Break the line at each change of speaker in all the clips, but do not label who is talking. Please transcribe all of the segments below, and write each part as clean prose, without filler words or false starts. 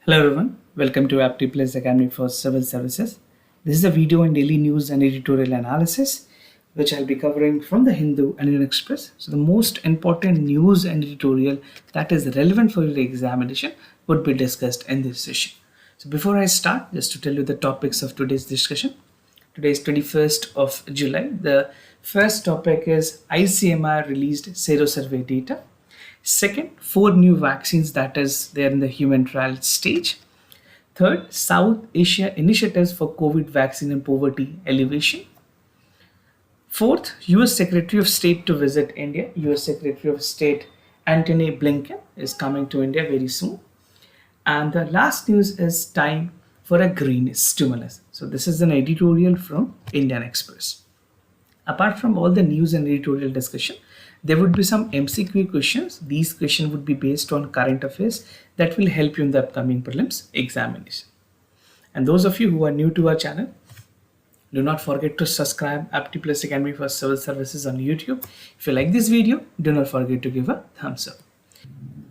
Hello everyone, welcome to Apti Plus Academy for Civil Services. This is a video and daily news and editorial analysis which I'll be covering from the Hindu and Indian Express. So the most important news and editorial that is relevant for your examination would be discussed in this session. So before I start, just to tell you the topics of today's discussion. Today is 21st of July. The first topic is ICMR released Sero survey data. Second, 4 new vaccines that is there in the human trial stage. Third, South Asia initiatives for COVID vaccine and poverty elevation. Fourth, US Secretary of State to visit India. US Secretary of State Antony Blinken is coming to India very soon. And the last news is time for a green stimulus. So this is an editorial from Indian Express. Apart from all the news and editorial discussion, there would be some MCQ questions. These questions would be based on current affairs that will help you in the upcoming prelims examination. And those of you who are new to our channel, do not forget to subscribe Apti Plus Academy for Civil Services on YouTube. If you like this video, do not forget to give a thumbs up.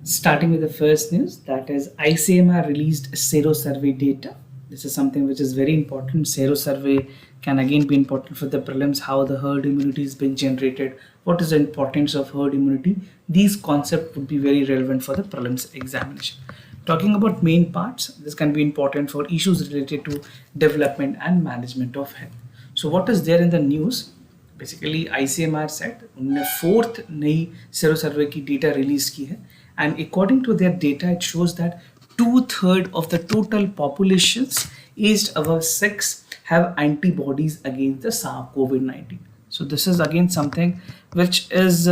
Starting with the first news, that is ICMR released Sero survey data. This is something which is very important. Sero survey can again be important for the prelims, how the herd immunity is being generated, what is the importance of herd immunity. These concepts would be very relevant for the prelims examination. Talking about main parts, this can be important for issues related to development and management of health. So what is there in the news? Basically ICMR said उन्होंने fourth नई sero सर्वे की data release की है and according to their data it shows that 2/3 of the total populations aged above 6 have antibodies against the SARS COVID-19. So this is again something which is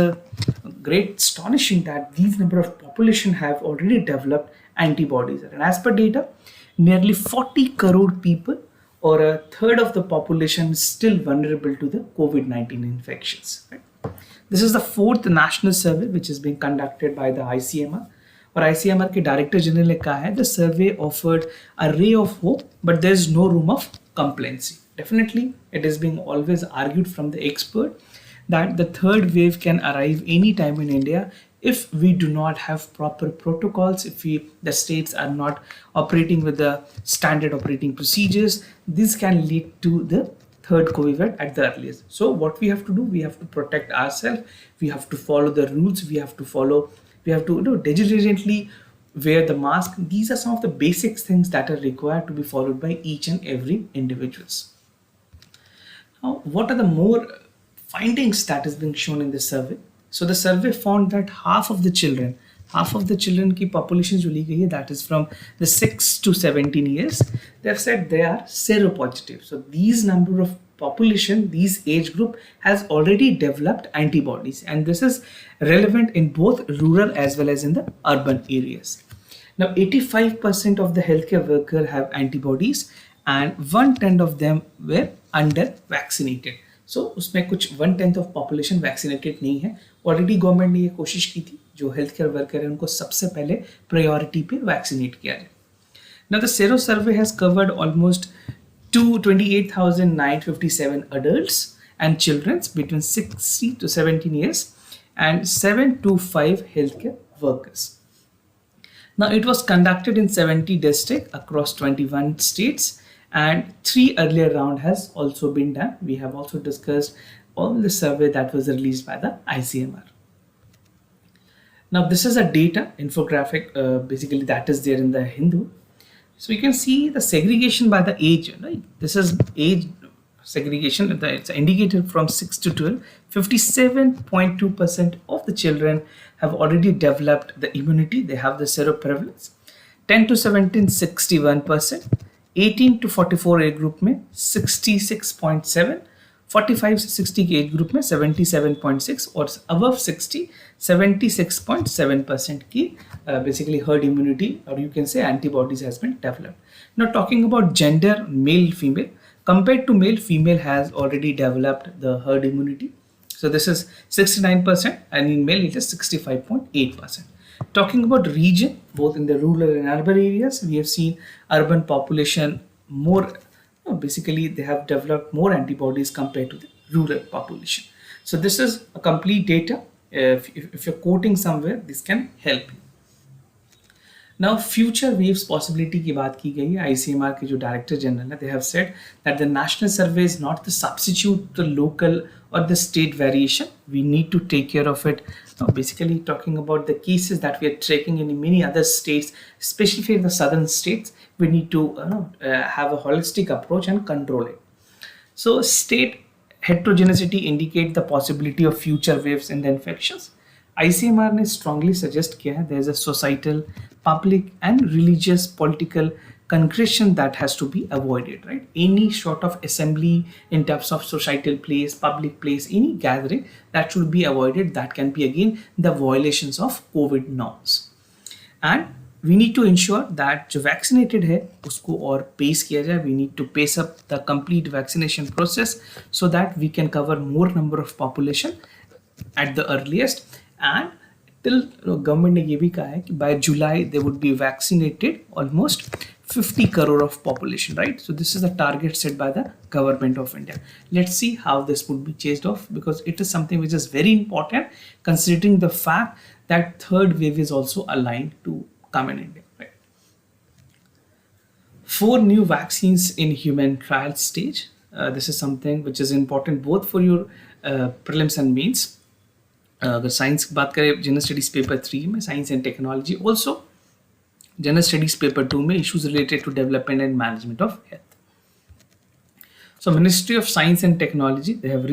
great astonishing that these number of population have already developed antibodies, and as per data nearly 40 crore people or a third of the population is still vulnerable to the COVID-19 infections. Right? This is the fourth national survey which is being conducted by the ICMR. और ICMR के director general ने कहा है the survey offered a ray of hope but there is no room of complacency. Definitely it is being always argued from the expert that the third wave can arrive anytime in India if we do not have proper protocols, if the states are not operating with the standard operating procedures. This can lead to the third COVID at the earliest. So what we have to do, we have to protect ourselves, we have to follow the rules, we have to diligently wear the mask. These are some of the basic things that are required to be followed by each and every individuals. Now, what are the more findings that is being shown in this survey? So the survey found that half of the children की population जो ली गई है, that is from the 6 to 17 years, they have said they are seropositive. So these number of population, these age group has already developed antibodies, and this is relevant in both rural as well as in the urban areas. Now 85% of the healthcare worker have antibodies and 1/10 of them were under vaccinated. सो उसमें कुछ 1/10 of population vaccinated नहीं है. Already government ने ये कोशिश की थी जो हेल्थ केयर वर्कर है उनको सबसे पहले प्रायोरिटी पे वैक्सीनेट किया जाए. Now the sero survey has covered almost 28,957 adults and children between 60 to 17 years and 725 healthcare workers. Now it was conducted in 70 districts across 21 states. And 3 earlier round has also been done. We have also discussed all the survey that was released by the ICMR. Now this is a data infographic basically that is there in the Hindu. So you can see the segregation by the age. Right? This is age segregation. It's indicated from 6 to 12. 57.2% of the children have already developed the immunity. They have the seroprevalence. 10 to 17, 61%. 18 to 44 age group में 66.7, 45 से 60 के age group में 77.6 और above 60 76.7% की basically herd immunity or you can say antibodies has been developed. Now talking about gender, male female, compared to male, female has already developed the herd immunity. So this is 69% and in male it is 65.8%. Talking about region, both in the rural and urban areas, we have seen urban population more, basically they have developed more antibodies compared to the rural population. So this is a complete data. If you're quoting somewhere, this can help you. Now future waves possibility की बात की गई है. ICMR के जो director general है, they have said that the national survey is not the substitute the local or the state variation. We need to take care of it. Now basically talking about the cases that we are tracking in many other states, especially in the southern states, we need to have a holistic approach and control it. So state heterogeneity indicate the possibility of future waves in the infections. ICMR ने strongly suggest किया है there is a societal, public and religious political concretion that has to be avoided, right? Any sort of assembly in terms of societal place, public place, any gathering that should be avoided, that can be again the violations of COVID norms. And we need to ensure that जो vaccinated है उसको और pace किया जाए. We need to pace up the complete vaccination process so that we can cover more number of population at the earliest. And till government ने ये भी कहा है कि by July they would be vaccinated almost 50 crore of population, right? So this is the target set by the government of India. Let's see how this would be chased off, because it is something which is very important considering the fact that third wave is also aligned to come in India, right? 4 new vaccines in human trial stage. This is something which is important both for your prelims and mains. अगर science की बात करें general studies paper 3 में science and technology, also general studies paper 2 में issues related to development and management of health. So Ministry of Science and Technology, they have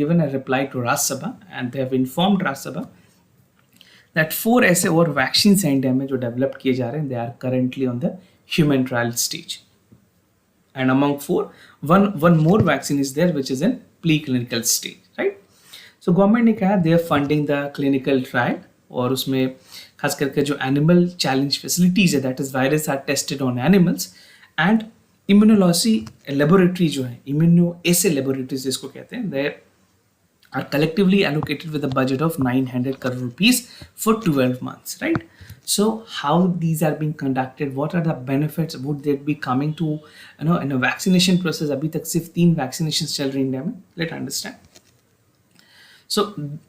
given a reply to Raj Sabha and they have informed Raj Sabha that 4 ऐसे और vaccine India में जो develop किए जा रहे हैं, they are currently on the human trial stage. And among 4, one more vaccine is there which is in preclinical stage, right? So government ने कहा they are funding the clinical trial, और उसमें खास करके जो एनिमल चैलेंज फैसिलिटीज है, that is virus are tested on animals, and immunology laboratory जो है, इम्यूनो एसे लेबोरेटरीज जिसको कहते हैं, they are collectively allocated with a budget of 900 crore rupees for 12 months, right? So how these are being conducted, what are the benefits, would they be coming to in a vaccination process? अभी तक सिर्फ 3 vaccinations चल रही India में. Let's understand. So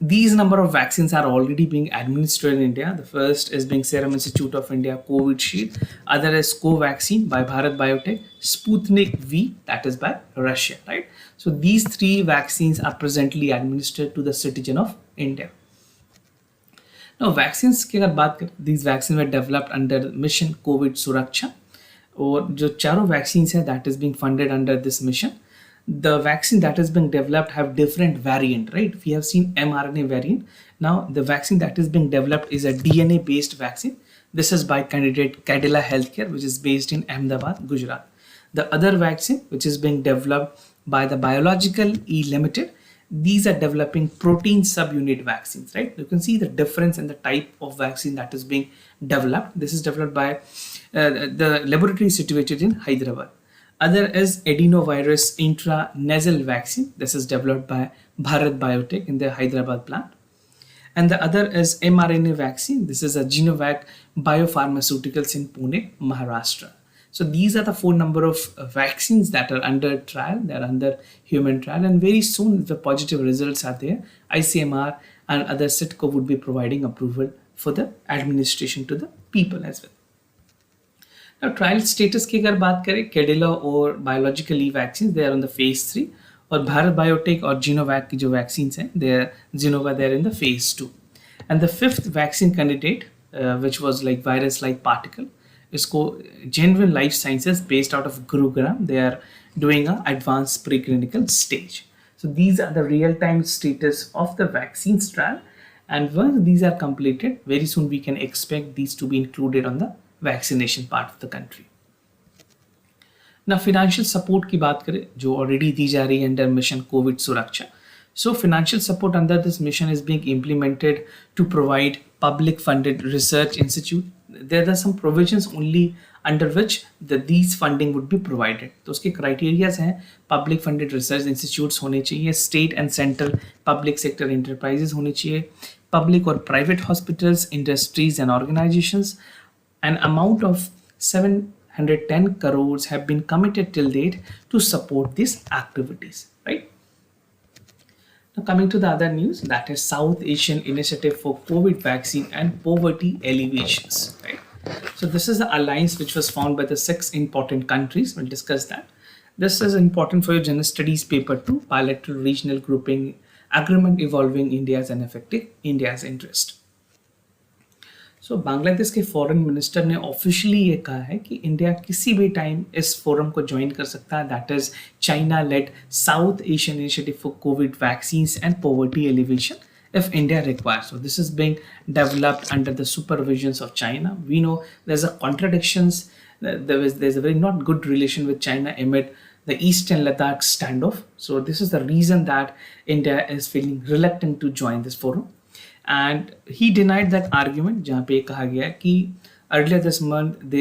these number of vaccines are already being administered in India. The first is being Serum Institute of India Covishield, other is Covaxin by Bharat Biotech, Sputnik V, that is by Russia, right? So these 3 vaccines are presently administered to the citizen of India. Now vaccines की अगर बात करें, these vaccines were developed under mission COVID Suraksha, और जो चारों vaccines है that is being funded under this mission. The vaccine that has been developed have different variant, right? We have seen mRNA variant. Now the vaccine that is being developed is a DNA based vaccine. This is by candidate Cadila Healthcare, which is based in Ahmedabad, Gujarat. The other vaccine which is being developed by the Biological E Limited, these are developing protein subunit vaccines, right? You can see the difference in the type of vaccine that is being developed. This is developed by the laboratory situated in Hyderabad. Other is adenovirus intranasal vaccine. This is developed by Bharat Biotech in their Hyderabad plant. And the other is mRNA vaccine. This is a Genovac Biopharmaceuticals in Pune, Maharashtra. So these are the 4 number of vaccines that are under trial. They are under human trial, and very soon if the positive results are there, ICMR and other CITCO would be providing approval for the administration to the people as well. Now trial status की अगर बात करें, Cadila और Biological E vaccines, they are on the phase 3, और Bharat Biotech और Genovac की जो vaccines हैं, they are in the phase 2. And the 5th vaccine candidate, which was like virus-like particle, इसको Genuine Life Sciences based out of Gurugram, they are doing a advanced preclinical stage. So these are the real-time status of the vaccines trial, and once these are completed, very soon we can expect these to be included on the vaccination part of the country. ना financial support की बात करें जो already दी जा रही है under mission covid Suraksha. So financial support under this mission is being implemented to provide public funded research institute. There are some provisions only under which these funding would be provided. तो उसके criterias हैं, public funded research institutes होने चाहिए, state and central public sector enterprises होने चाहिए, public और private hospitals, industries and organisations. An amount of 710 crores have been committed till date to support these activities, right? Now coming to the other news, that is South Asian Initiative for COVID Vaccine and Poverty Alleviations, right? So this is the alliance which was found by the 6 important countries. We'll discuss that. This is important for your general studies paper 2, bilateral regional grouping agreement evolving India's and affecting India's interest. सो बांग्लादेश के foreign minister ने officially ये कहा है कि India किसी भी time इस forum को ज्वाइन कर सकता है, that is China led South Asian initiative for covid vaccines and poverty alleviation if India requires. So this is being developed under the supervisions of China. We know there's a contradictions. There's a very not good relation with China amid the Eastern Ladakh standoff. So this is the reason that India is feeling reluctant to join this forum. And he denied that argument जहाँ पे कहा गया कि earlier this month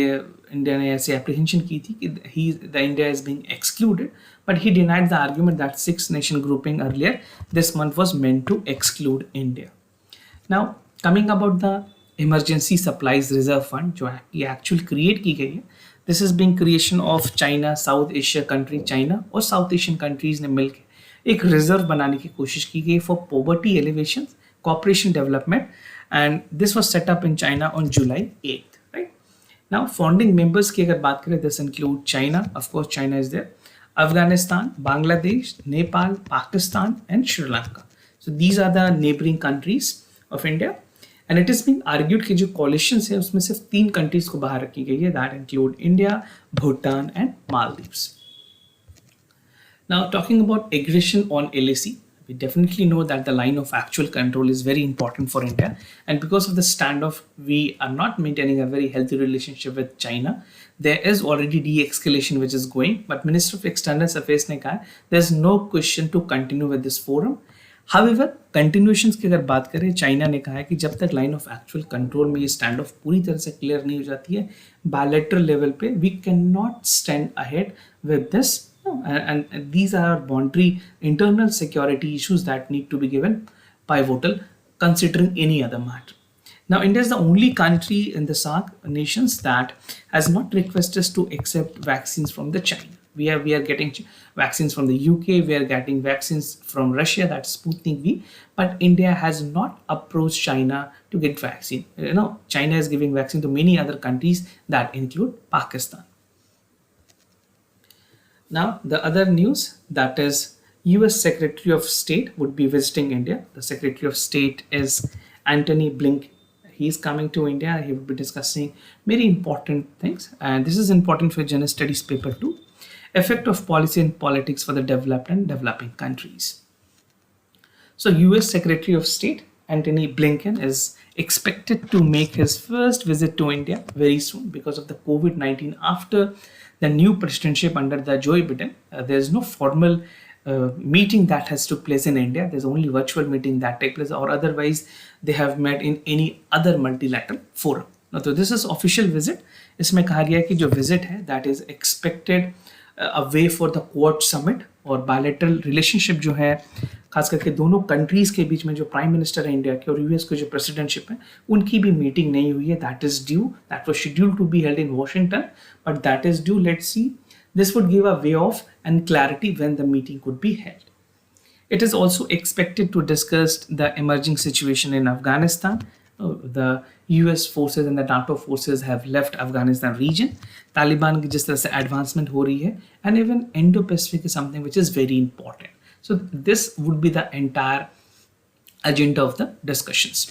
India ने ऐसे apprehension की थी कि the India is being excluded, but he denied the argument that 6 nation grouping earlier this month was meant to exclude India. Now coming about the emergency supplies reserve fund जो ये actually create की गई है, this is being creation of China, South Asia country, China और South Asian countries ने मिलकर एक reserve बनाने की कोशिश की गई for poverty alleviation, cooperation development, and this was set up in China on July 8th, right? Now founding members की अगर बात करें, this include China, of course China is there, Afghanistan, Bangladesh, Nepal, Pakistan and Sri Lanka. So these are the neighboring countries of India, and it is being argued कि जो coalitions है उसमें सिर्फ 3 countries को बाहर रखी गई है, that include India, Bhutan and Maldives. Now talking about aggression on LAC, we definitely know that the line of actual control is very important for India, and because of the standoff we are not maintaining a very healthy relationship with China. There is already de-escalation which is going, but Minister of External Affairs ने कहा there is no question to continue with this forum. However, continuations की अगर बात करें, China ने कहा है कि जब तक लाइन ऑफ एक्चुअल कंट्रोल में ये स्टैंड ऑफ पूरी तरह से क्लियर नहीं हो जाती है बायलैटरल लेवल पे, we can not stand ahead with this. And these are boundary internal security issues that need to be given pivotal considering any other matter. Now India is the only country in the SAARC nations that has not requested us to accept vaccines from the China. We are getting vaccines from the UK, we are getting vaccines from Russia, that's Sputnik V, but India has not approached China to get vaccine. China is giving vaccine to many other countries that include Pakistan. Now, the other news, that is US Secretary of State would be visiting India. The Secretary of State is Antony Blinken. He is coming to India. He will be discussing very important things. And this is important for General Studies Paper 2. Effect of policy and politics for the developed and developing countries. So, US Secretary of State Antony Blinken is expected to make his first visit to India very soon because of the COVID-19. After the new presidentship under the Joe Biden, there is no formal meeting that has took place in India. There's only virtual meeting that take place, or otherwise they have met in any other multilateral forum. Now, so this is official visit. इसमें कहा गया कि जो visit है that is expected a way for the Quad Summit और bilateral relationship जो है खास करके दोनों कंट्रीज के बीच में, जो प्राइम मिनिस्टर है इंडिया के और यूएस के जो प्रेसिडेंटशिप है उनकी भी मीटिंग नहीं हुई है. That is due, that was scheduled to be held in Washington, but that is due. Let's see, this would give a way of and clarity when the meeting could be held. It is also expected to discuss the emerging situation in Afghanistan. The US forces and the NATO forces have left Afghanistan region. Taliban की जिस तरह से advancement हो रही है, and even Indo-Pacific is something which is very important. So this would be the entire agenda of the discussions.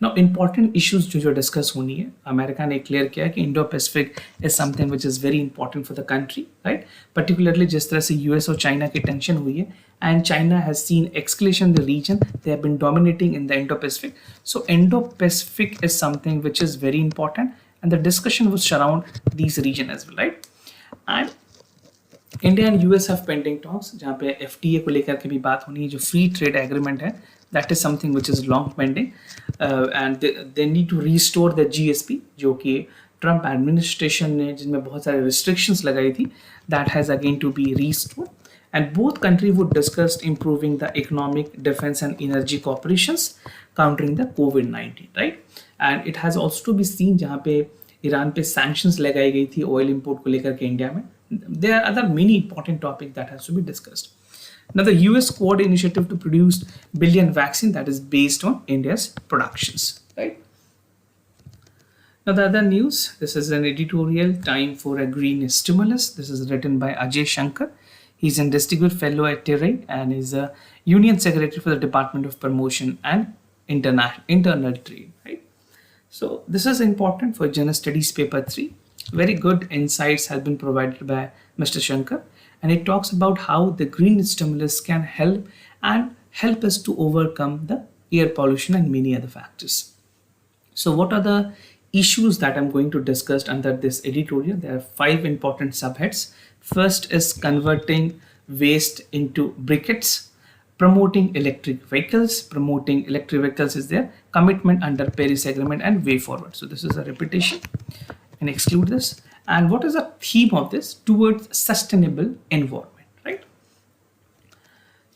Now important issues जो discuss होनी है, अमेरिका ने क्लियर किया कि Indo Pacific is something which is very important for the country, right? Particularly जिस तरह से US और चाइना की टेंशन हुई है, and China has seen escalation in the region. They have been dominating in the Indo-Pacific. So Indo-Pacific is something which is very important, and the discussion would surround these region as well, right? And India and US have pending talks, जहाँ पे FTA को लेकर के भी बात होनी है. जो फ्री ट्रेड एग्रीमेंट है, that is something which is long pending, and they need to restore the GSP जो कि ट्रम्प एडमिनिस्ट्रेशन ने जिसमें बहुत सारे रिस्ट्रिक्शंस लगाई थी, that has again to be restored. And both countries would discuss improving the economic, defense and energy cooperations, countering the COVID-19, right? And it has also to be seen जहाँ पे Iran पे sanctions लगाई गई थी oil import को लेकर के India में. There are other many important topics that has to be discussed. Now the US Quad initiative to produce billion vaccine that is based on India's productions, right? Now, the other news, this is an editorial, Time for a Green Stimulus. This is written by Ajay Shankar. He's an distinguished fellow at TIRAI and is a union secretary for the Department of Promotion and Internal Trade. Right. So this is important for General Studies Paper 3. Very good insights have been provided by Mr. Shankar, and it talks about how the green stimulus can help us to overcome the air pollution and many other factors. So what are the issues that I'm going to discuss under this editorial? There are 5 important subheads. First is converting waste into briquettes, promoting electric vehicles. Promoting electric vehicles is their commitment under Paris Agreement and way forward. So this is a repetition and exclude this. And what is the theme of this? Towards sustainable environment, right?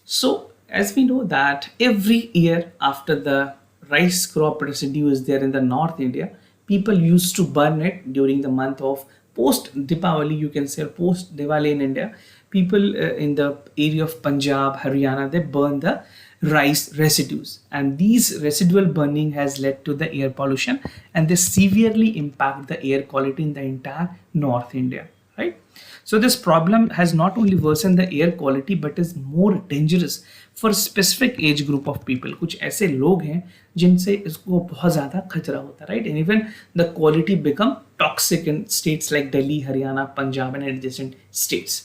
So as we know that every year after the rice crop residue is there in the North India, people used to burn it during the month of post Diwali, you can say, or post Diwali in India. People in the area of Punjab, Haryana, they burn the rice residues, and these residual burning has led to the air pollution, and they severely impact the air quality in the entire North India, right? So this problem has not only worsened the air quality but is more dangerous for specific age group of people. कुछ ऐसे लोग हैं जिनसे इसको बहुत ज़्यादा खतरा होता है, right? And even the quality become toxic in states like Delhi, Haryana, Punjab and adjacent states.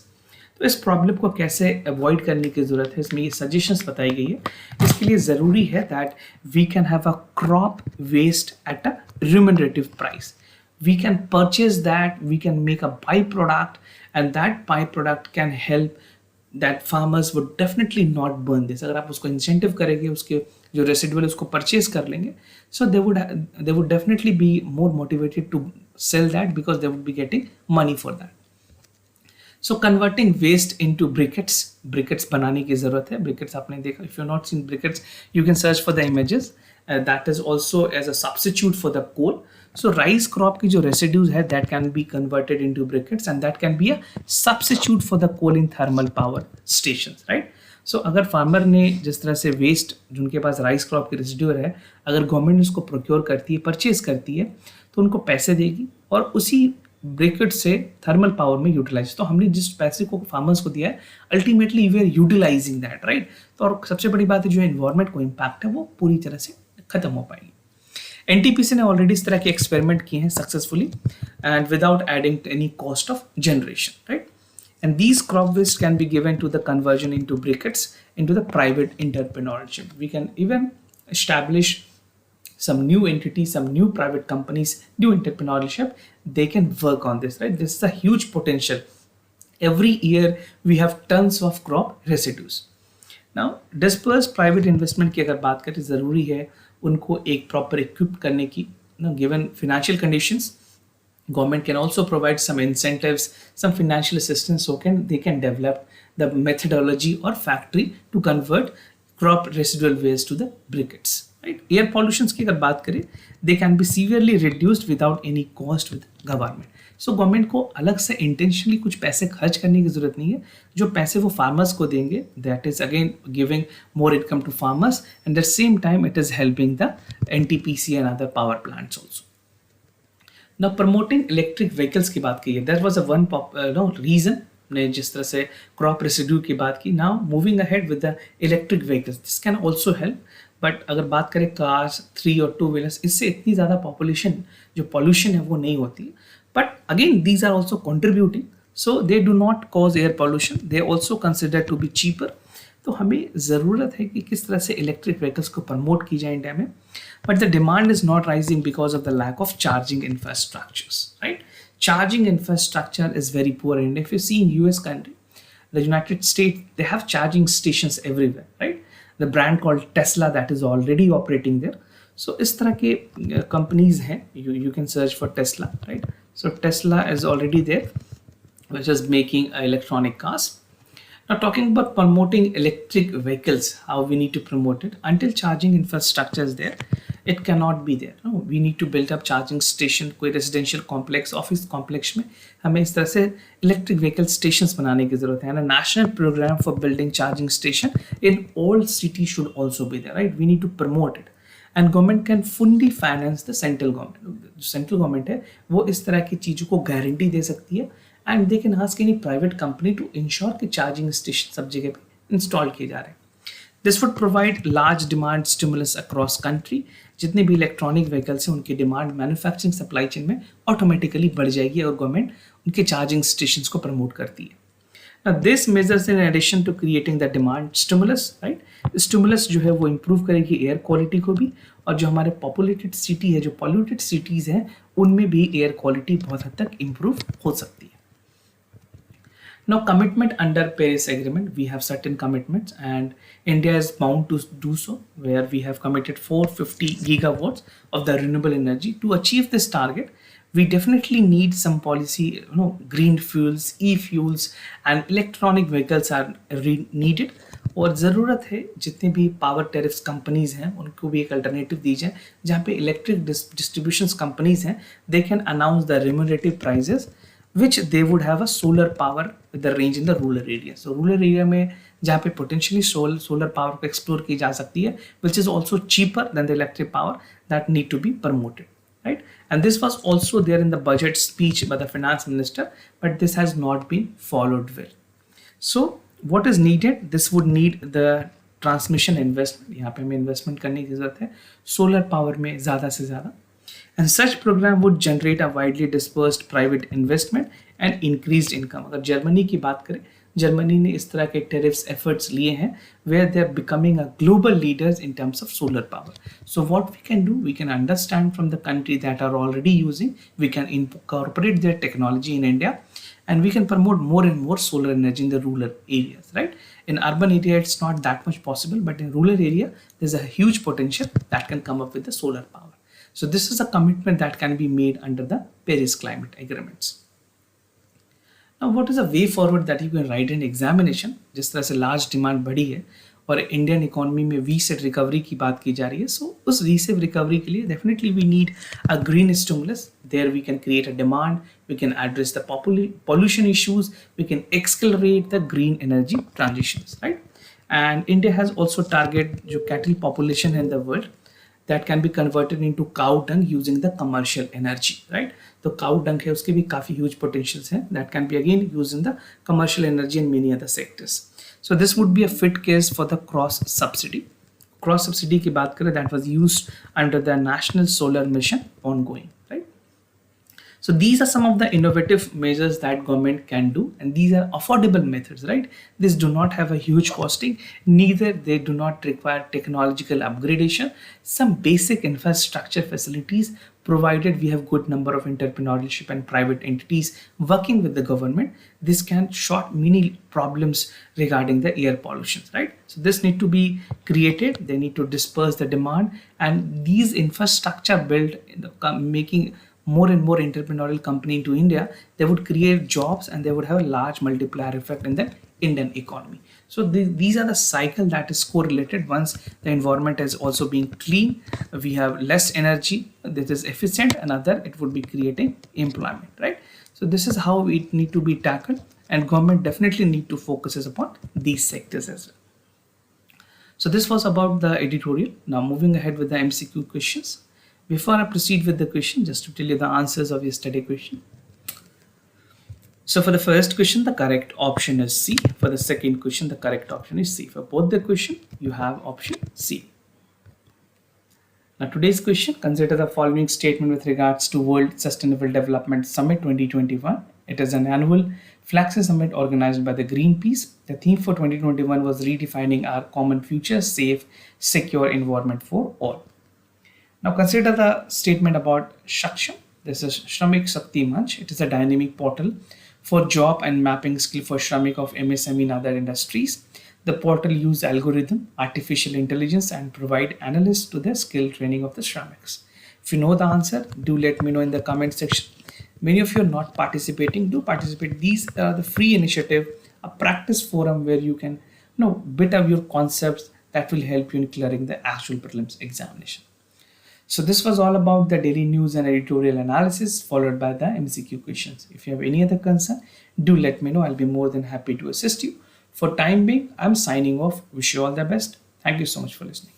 तो इस प्रॉब्लम को कैसे अवॉइड करने की ज़रूरत है, इसमें ये सजेशंस बताई गई है. इसके लिए ज़रूरी है that we can have a crop waste at a remunerative price. We can purchase that, we can make a byproduct, and that byproduct can help that farmers would definitely not burn this. अगर आप उसको incentive करेंगे, उसके जो residual उसको purchase कर लेंगे, so they would definitely be more motivated to sell that because they would be getting money for that. So converting waste into briquettes बनाने की ज़रूरत है. Briquettes आपने देखा, if you not seen briquettes, you can search for the images. That is also as a substitute for the coal. So rice crop की जो residues है, that can be converted into briquettes, and that can be a substitute for the coal in thermal power stations, right? So अगर farmer ने जिस तरह से waste जिनके पास rice crop की रेसिड्यूअर है, अगर गवर्नमेंट उसको प्रोक्योर करती है, परचेज करती है, तो उनको पैसे देगी और उसी ब्रिकेट से थर्मल पावर में यूटिलाइज. तो हमने जिस पैसे को फार्मर्स को दिया है, ultimately we are utilising that, right? तो और सबसे बड़ी बात है, जो एनवायरमेंट को इम्पैक्ट है वो पूरी तरह से खत्म हो पाएगी. एनटीपीसी ने ऑलरेडी इस तरह के एक्सपेरिमेंट किए हैं successfully and without adding any cost of generation, right? And these crop waste can be given to the conversion into briquettes into the private entrepreneurship. We can even establish some new entities, some new private companies, new entrepreneurship. They can work on this, right? This is a huge potential. Every year we have tons of crop residues. Now dispersed private investment की अगर बात करें, ज़रूरी है उनको एक proper equip करने की, given financial conditions. Government can also provide some incentives, some financial assistance, so they can develop the methodology or factory to convert crop residual waste to the briquettes, right? Air pollutions की अगर बात करें, they can be severely reduced without any cost with government. So government को अलग से intentionally कुछ पैसे खर्च करने की जरूरत नहीं है. जो पैसे वो farmers को देंगे, that is again giving more income to farmers, and at the same time it is helping the NTPC and other power plants also. Now promoting electric vehicles की बात की है, that was a one reason ने जिस तरह से crop residue की बात की. Now moving ahead with the electric vehicles, this can also help. But अगर बात करें cars, 3 और 2 wheelers, इससे इतनी ज़्यादा population जो pollution है वो नहीं होती. But again these are also contributing, so they do not cause air pollution. They also considered to be cheaper. तो हमें ज़रूरत है कि किस तरह से इलेक्ट्रिक व्हीकल्स को प्रमोट की जाए इंडिया में. But the demand is not rising because of the lack of charging infrastructures, right? Charging infrastructure is very poor in India. If you see in US country, the United States, they have charging stations everywhere, right? The brand called Tesla that is already operating there. So इस तरह के companies हैं, you can search for Tesla, right? So Tesla is already there, which is making electronic cars. Now talking about promoting electric vehicles, how we need to promote it. Until charging infrastructure is there, it cannot be there. No, we need to build up charging station. कोई residential complex, office complex में हमें इस तरह से electric vehicle stations बनाने की ज़रूरत है. And a national program for building charging station in all cities should also be there, right? We need to promote it. And government can fully finance the central government. जो central government है वो इस तरह की चीज़ों को guarantee दे सकती है and they can ask any private company to ensure कि चार्जिंग स्टेशन सब जगह पे इंस्टॉल किए जा रहे हैं. This would provide large demand stimulus across country. जितने भी इलेक्ट्रॉनिक व्हीकल्स हैं उनकी डिमांड मैन्युफैक्चरिंग सप्लाई चेन में ऑटोमेटिकली बढ़ जाएगी और गवर्नमेंट उनके चार्जिंग स्टेशंस को प्रमोट करती है. Now this measures in addition to creating the demand stimulus, right? Stimulus जो है वो improve करेगी एयर क्वालिटी को भी, और जो हमारे पॉपुलेटेड सिटी है, जो पॉल्यूटेड सिटीज़ हैं, उनमें भी एयर क्वालिटी बहुत हद तक इम्प्रूव हो सकती है. Now commitment under Paris Agreement, we have certain commitments and India is bound to do so, where we have committed 450 gigawatts of the renewable energy. To achieve this target, we definitely need some policy, green fuels, e-fuels and electronic vehicles are needed. और ज़रूरत है जितने भी power tariffs companies हैं उनको भी एक alternative दी जाए जहाँ पे इलेक्ट्रिक डिस्ट्रीब्यूशन कंपनीज हैं, they can announce the remunerative prices which they would have a solar power with the range in the rural area. So rural area में जहाँ पे potentially solar power को explore की जा सकती है, which is also cheaper than the electric power that need to be promoted, right? And this was also there in the budget speech by the finance minister, but this has not been followed well. So what is needed? This would need the transmission investment. यहाँ पे हमें investment करने की ज़रूरत है solar power में ज़्यादा से ज़्यादा. And such program would generate a widely dispersed private investment and increased income. अगर जर्मनी की बात करें, जर्मनी ने इस तरह के टेरिफ्स एफर्ट्स लिए हैं where they are becoming a global leaders in terms of solar power. So what we can do, we can understand from the country that are already using, we can incorporate their technology in India and we can promote more and more solar energy in the rural areas, right? In urban area, it's not that much possible, but in rural area, there's a huge potential that can come up with the solar power. So this is a commitment that can be made under the Paris Climate Agreements. Now, what is a way forward that you can write in examination? जिस तरह से large demand बढ़ी है और Indian economy में V-shaped recovery की बात की जा रही है, सो उस V-shaped रिकवरी के लिए definitely we need a green stimulus. There we can create a demand, we can address the pollution issues, we can accelerate the green energy transitions, right? And India has also targeted जो cattle population in the world that can be converted into cow dung using the commercial energy, right? तो cow dung है उसके भी काफ़ी huge potentials हैं that can be again used in the commercial energy and many other sectors. So this would be a fit case for the cross subsidy. Cross subsidy की बात करें that was used under the National Solar Mission ongoing, right? So these are some of the innovative measures that government can do, and these are affordable methods, right? These do not have a huge costing, neither they do not require technological upgradation. Some basic infrastructure facilities, provided we have good number of entrepreneurship and private entities working with the government, this can short many problems regarding the air pollution, right? So this need to be created, they need to disperse the demand, and these infrastructure built making more and more entrepreneurial company into India, they would create jobs and they would have a large multiplier effect in the Indian economy. So these are the cycle that is correlated. Once the environment is also being clean, we have less energy that is efficient, another it would be creating employment, right? So this is how it need to be tackled, and government definitely need to focus upon these sectors as well. So this was about the editorial. Now moving ahead with the MCQ questions. Before I proceed with the question, just to tell you the answers of yesterday's question. So for the first question, the correct option is C. For the second question, the correct option is C. For both the question, you have option C. Now today's question, consider the following statement with regards to World Sustainable Development Summit 2021. It is an annual flagship summit organized by the Greenpeace. The theme for 2021 was redefining our common future, safe, secure environment for all. Now consider the statement about Shaksham. This is Shramik Shakti Manch. It is a dynamic portal for job and mapping skill for Shramik of MSME and other industries. The portal uses algorithm, artificial intelligence and provide analysts to the skill training of the Shramiks. If you know the answer, do let me know in the comment section. Many of you are not participating. Do participate. These are the free initiative, a practice forum where you can bit of your concepts that will help you in clearing the actual prelims examination. So this was all about the daily news and editorial analysis followed by the MCQ questions. If you have any other concern, do let me know. I'll be more than happy to assist you. For time being, I'm signing off. Wish you all the best. Thank you so much for listening.